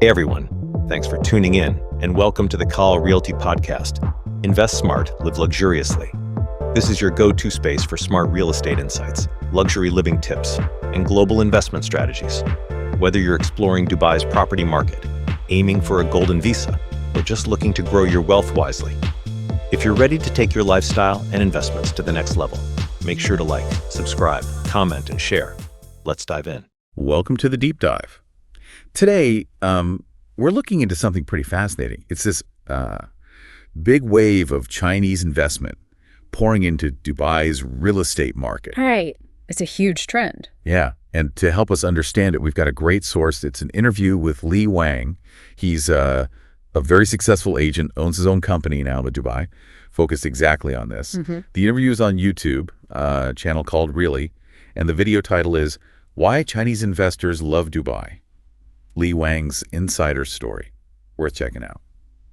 Hey everyone, thanks for tuning in and welcome to the Kaal Realty podcast. Invest smart, live luxuriously. This is your go-to space for smart real estate insights, luxury living tips, and global investment strategies. Whether you're exploring Dubai's property market, aiming for a golden visa, or just looking to grow your wealth wisely. If you're ready to take your lifestyle and investments to the next level, make sure to like, subscribe, comment, and share. Let's dive in. Welcome to the Deep Dive. Today, we're looking into something pretty fascinating. It's this big wave of Chinese investment pouring into Dubai's real estate market. Right. It's a huge trend. Yeah. And to help us understand it, we've got a great source. It's an interview with Lee Wang. He's a very successful agent, owns his own company now in Dubai, focused exactly on this. The interview is on YouTube, a channel called Realty, and the video title is Why Chinese Investors Love Dubai. Lee Wang's insider story. Worth checking out.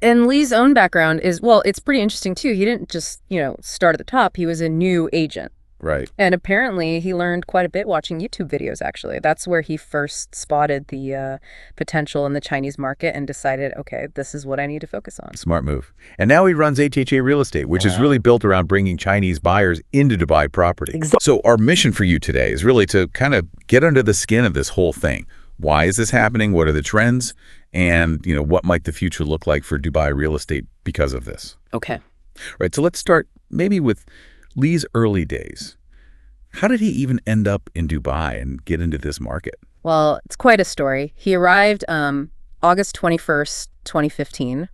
And Lee's own background is, well, it's pretty interesting too. He didn't just, start at the top. He was a new agent. Right. And apparently he learned quite a bit watching YouTube videos, actually. That's where he first spotted the potential in the Chinese market and decided, okay, this is what I need to focus on. Smart move. And now he runs HHA Real Estate, which is really built around bringing Chinese buyers into Dubai property. Exactly. So our mission for you today is really to kind of get under the skin of this whole thing. Why is this happening? What are the trends? And, what might the future look like for Dubai real estate because of this? Okay. Right. So let's start maybe with Lee's early days. How did he even end up in Dubai and get into this market? Well, it's quite a story. He arrived August 21st, 2015.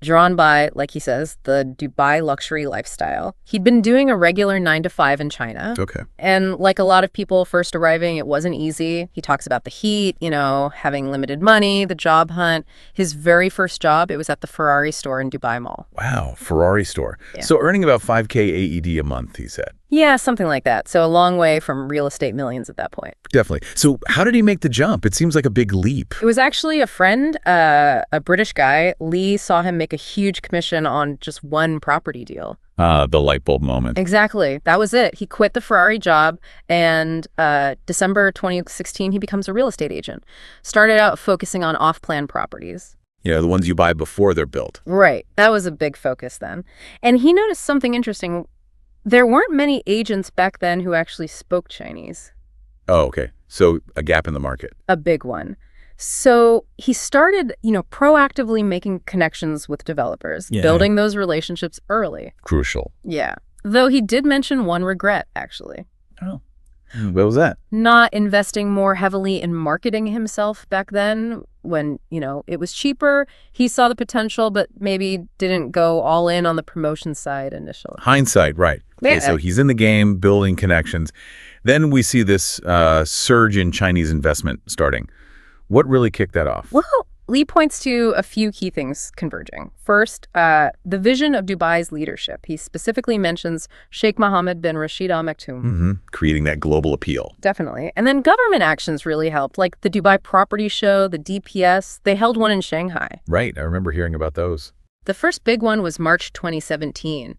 Drawn by, like he says, the Dubai luxury lifestyle. He'd been doing a regular 9 to 5 in China. Okay. And like a lot of people first arriving, it wasn't easy. He talks about the heat, having limited money, the job hunt. His very first job, it was at the Ferrari store in Dubai Mall. Wow, Ferrari store. Yeah. So earning about 5K AED a month, he said. Yeah, something like that. So a long way from real estate millions at that point. Definitely. So how did he make the jump? It seems like a big leap. It was actually a friend, a British guy. Lee saw him make a huge commission on just one property deal. The light bulb moment. Exactly. That was it. He quit the Ferrari job, and December 2016, he becomes a real estate agent. Started out focusing on off-plan properties. The ones you buy before they're built. Right. That was a big focus then. And he noticed something interesting. There weren't many agents back then who actually spoke Chinese. Oh, okay. So a gap in the market. A big one. So he started, proactively making connections with developers, building those relationships early. Crucial. Yeah. Though he did mention one regret, actually. Oh. What was that? Not investing more heavily in marketing himself back then when, it was cheaper. He saw the potential, but maybe didn't go all in on the promotion side initially. Hindsight, right. Yeah. Okay, so he's in the game, building connections. Then we see this surge in Chinese investment starting. What really kicked that off? Well, Lee points to a few key things converging. First, the vision of Dubai's leadership. He specifically mentions Sheikh Mohammed bin Rashid Al Maktoum. Creating that global appeal. Definitely. And then government actions really helped, like the Dubai Property Show, the DPS. They held one in Shanghai. Right. I remember hearing about those. The first big one was March 2017.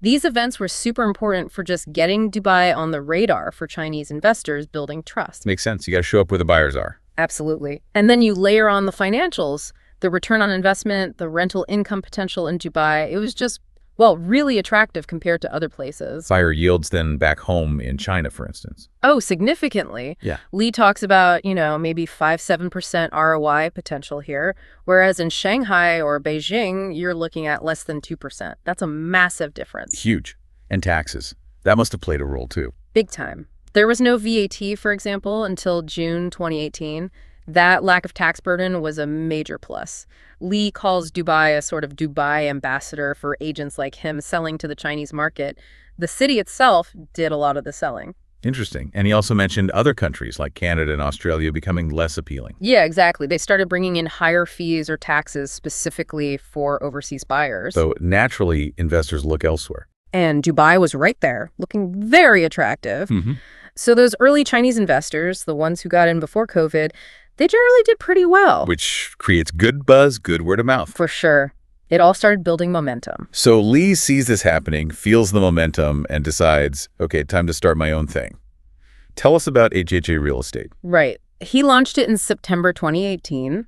These events were super important for just getting Dubai on the radar for Chinese investors, building trust. Makes sense. You got to show up where the buyers are. Absolutely. And then you layer on the financials, the return on investment, the rental income potential in Dubai. It was just, really attractive compared to other places. Higher yields than back home in China, for instance. Oh, significantly. Yeah. Lee talks about, maybe 5-7% ROI potential here, whereas in Shanghai or Beijing, you're looking at less than 2%. That's a massive difference. Huge. And taxes. That must have played a role, too. Big time. There was no VAT, for example, until June 2018. That lack of tax burden was a major plus. Lee calls Dubai a sort of Dubai ambassador for agents like him selling to the Chinese market. The city itself did a lot of the selling. Interesting. And he also mentioned other countries like Canada and Australia becoming less appealing. Yeah, exactly. They started bringing in higher fees or taxes specifically for overseas buyers. So naturally, investors look elsewhere. And Dubai was right there, looking very attractive. So those early Chinese investors, the ones who got in before COVID, they generally did pretty well. Which creates good buzz, good word of mouth. For sure. It all started building momentum. So Lee sees this happening, feels the momentum, and decides, okay, time to start my own thing. Tell us about HHA Real Estate. Right. He launched it in September 2018.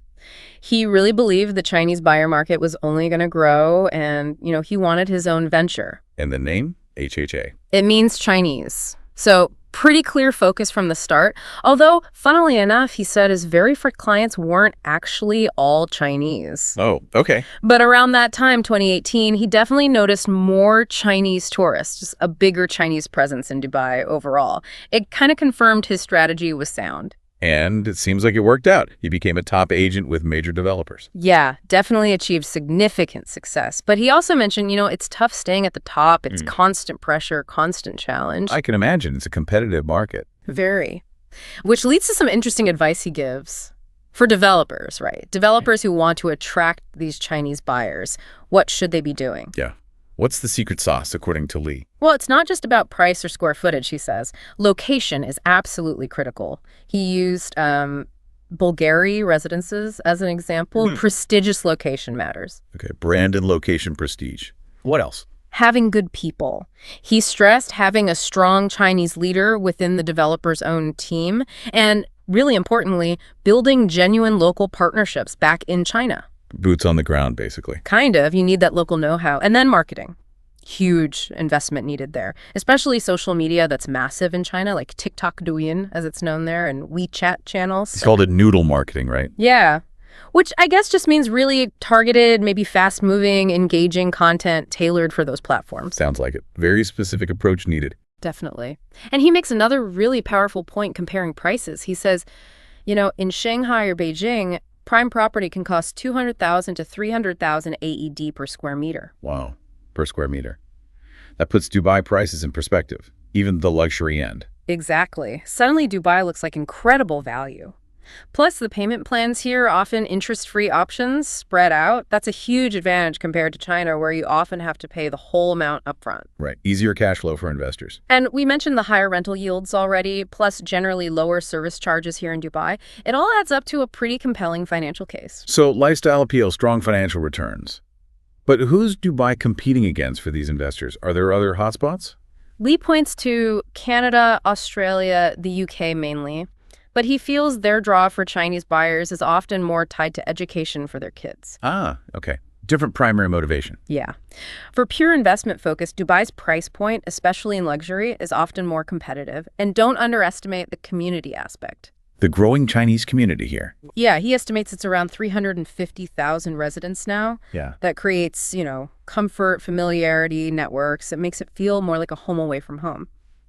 He really believed the Chinese buyer market was only going to grow and, he wanted his own venture. And the name? HHA. It means Chinese. So pretty clear focus from the start. Although, funnily enough, he said his very first clients weren't actually all Chinese. Oh, okay. But around that time, 2018, he definitely noticed more Chinese tourists, just a bigger Chinese presence in Dubai overall. It kind of confirmed his strategy was sound. And it seems like it worked out. He became a top agent with major developers. Yeah, definitely achieved significant success. But he also mentioned, it's tough staying at the top. It's constant pressure, constant challenge. I can imagine. It's a competitive market. Very. Which leads to some interesting advice he gives for developers, right? Developers who want to attract these Chinese buyers. What should they be doing? Yeah. What's the secret sauce, according to Lee? Well, it's not just about price or square footage, he says. Location is absolutely critical. He used Bulgari residences as an example. Prestigious location matters. Okay, brand and location prestige. What else? Having good people. He stressed having a strong Chinese leader within the developer's own team. And really importantly, building genuine local partnerships back in China. Boots on the ground, basically. Kind of. You need that local know-how. And then marketing. Huge investment needed there, especially social media that's massive in China, like TikTok Douyin, as it's known there, and WeChat channels. It's called it noodle marketing, right? Yeah. Which I guess just means really targeted, maybe fast-moving, engaging content tailored for those platforms. Sounds like it. Very specific approach needed. Definitely. And he makes another really powerful point comparing prices. He says, in Shanghai or Beijing, prime property can cost 200,000 to 300,000 AED per square meter. Wow, per square meter. That puts Dubai prices in perspective, even the luxury end. Exactly. Suddenly, Dubai looks like incredible value. Plus, the payment plans here are often interest-free options spread out. That's a huge advantage compared to China, where you often have to pay the whole amount upfront. Right. Easier cash flow for investors. And we mentioned the higher rental yields already, plus generally lower service charges here in Dubai. It all adds up to a pretty compelling financial case. So lifestyle appeal, strong financial returns. But who's Dubai competing against for these investors? Are there other hotspots? Lee points to Canada, Australia, the UK mainly. But he feels their draw for Chinese buyers is often more tied to education for their kids. Ah, okay. Different primary motivation. Yeah. For pure investment focus, Dubai's price point, especially in luxury, is often more competitive. And don't underestimate the community aspect. The growing Chinese community here. Yeah, he estimates it's around 350,000 residents now. Yeah. That creates, comfort, familiarity, networks. It makes it feel more like a home away from home.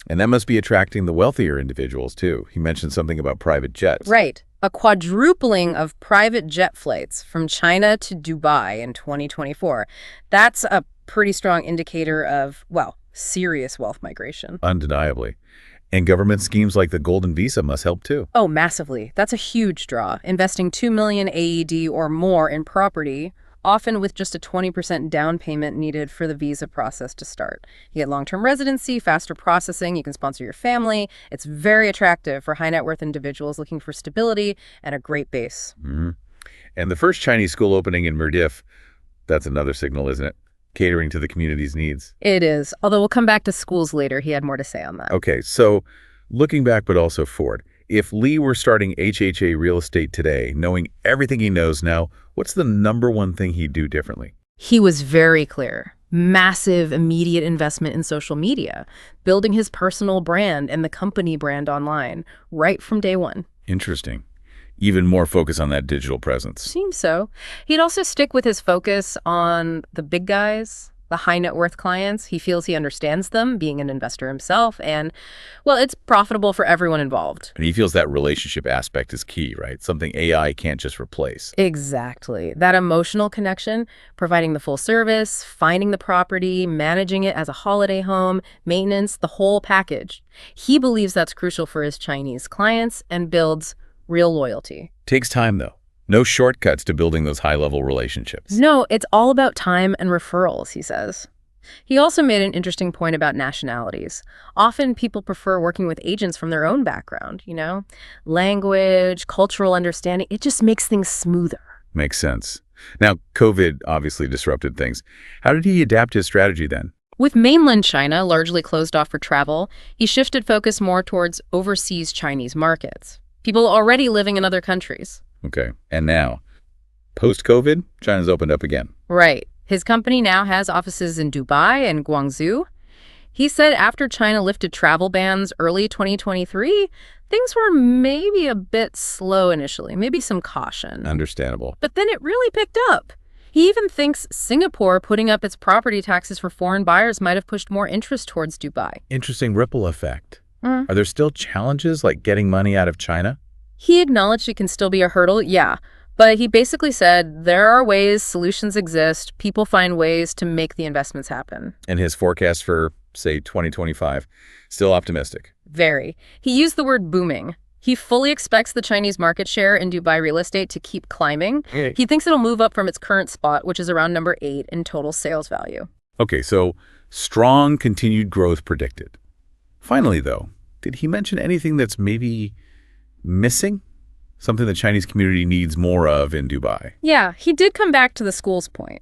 And that must be attracting the wealthier individuals, too. He mentioned something about private jets. Right. A quadrupling of private jet flights from China to Dubai in 2024. That's a pretty strong indicator of, serious wealth migration. Undeniably. And government schemes like the Golden Visa must help, too. Oh, massively. That's a huge draw. Investing 2 million AED or more in property, often with just a 20% down payment needed for the visa process to start. You get long-term residency, faster processing, you can sponsor your family. It's very attractive for high net worth individuals looking for stability and a great base. Mm-hmm. And the first Chinese school opening in Mirdif, that's another signal, isn't it? Catering to the community's needs. It is. Although we'll come back to schools later. He had more to say on that. Okay, so looking back but also forward, if Lee were starting HHA real estate today, knowing everything he knows now, what's the number one thing he'd do differently? He was very clear. Massive, immediate investment in social media, building his personal brand and the company brand online right from day one. Interesting. Even more focus on that digital presence. Seems so. He'd also stick with his focus on the big guys, the high net worth clients. He feels he understands them, being an investor himself, and, it's profitable for everyone involved. And he feels that relationship aspect is key, right? Something AI can't just replace. Exactly. That emotional connection, providing the full service, finding the property, managing it as a holiday home, maintenance, the whole package. He believes that's crucial for his Chinese clients and builds real loyalty. Takes time, though. No shortcuts to building those high-level relationships. No, it's all about time and referrals, he says. He also made an interesting point about nationalities. Often people prefer working with agents from their own background, Language, cultural understanding, it just makes things smoother. Makes sense. Now, COVID obviously disrupted things. How did he adapt his strategy then? With mainland China largely closed off for travel, he shifted focus more towards overseas Chinese markets. People already living in other countries. Okay. And now, Post-COVID, China's opened up again. Right. His company now has offices in Dubai and Guangzhou. He said after China lifted travel bans early 2023, things were maybe a bit slow initially, maybe some caution. Understandable. But then it really picked up. He even thinks Singapore putting up its property taxes for foreign buyers might have pushed more interest towards Dubai. Interesting ripple effect. Are there still challenges like getting money out of China? He acknowledged it can still be a hurdle, yeah. But he basically said there are ways, solutions exist, people find ways to make the investments happen. And his forecast for, say, 2025, still optimistic. Very. He used the word booming. He fully expects the Chinese market share in Dubai real estate to keep climbing. Okay. He thinks it'll move up from its current spot, which is around number 8 in total sales value. Okay, so strong continued growth predicted. Finally, though, did he mention anything that's maybe missing? Something the Chinese community needs more of in Dubai? Yeah, he did come back to the schools point.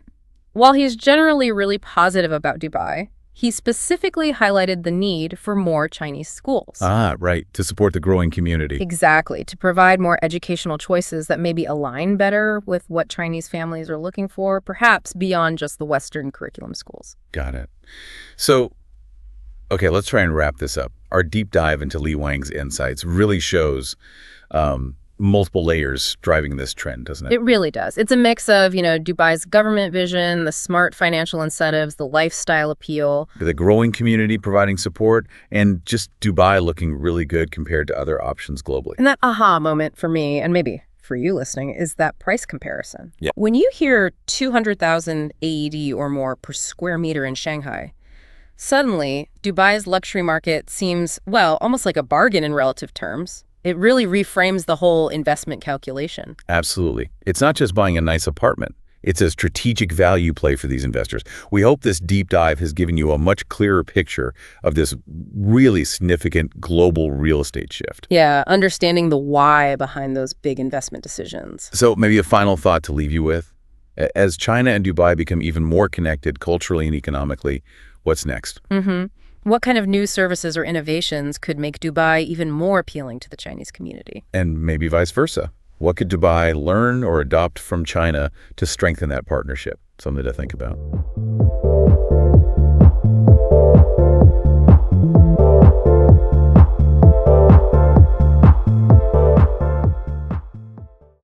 While he's generally really positive about Dubai, he specifically highlighted the need for more Chinese schools. Ah, right, to support the growing community. Exactly, to provide more educational choices that maybe align better with what Chinese families are looking for, perhaps beyond just the Western curriculum schools. Got it. So, okay, let's try and wrap this up. Our deep dive into Lee Wang's insights really shows multiple layers driving this trend, doesn't it? It really does. It's a mix of, Dubai's government vision, the smart financial incentives, the lifestyle appeal. The growing community providing support, and just Dubai looking really good compared to other options globally. And that aha moment for me, and maybe for you listening, is that price comparison. Yeah. When you hear 200,000 AED or more per square meter in Shanghai, suddenly Dubai's luxury market seems, well, almost like a bargain in relative terms. It really reframes the whole investment calculation. Absolutely. It's not just buying a nice apartment. It's a strategic value play for these investors. We hope this deep dive has given you a much clearer picture of this really significant global real estate shift. Yeah, understanding the why behind those big investment decisions. So maybe a final thought to leave you with. As China and Dubai become even more connected culturally and economically, what's next? What kind of new services or innovations could make Dubai even more appealing to the Chinese community? And maybe vice versa. What could Dubai learn or adopt from China to strengthen that partnership? Something to think about.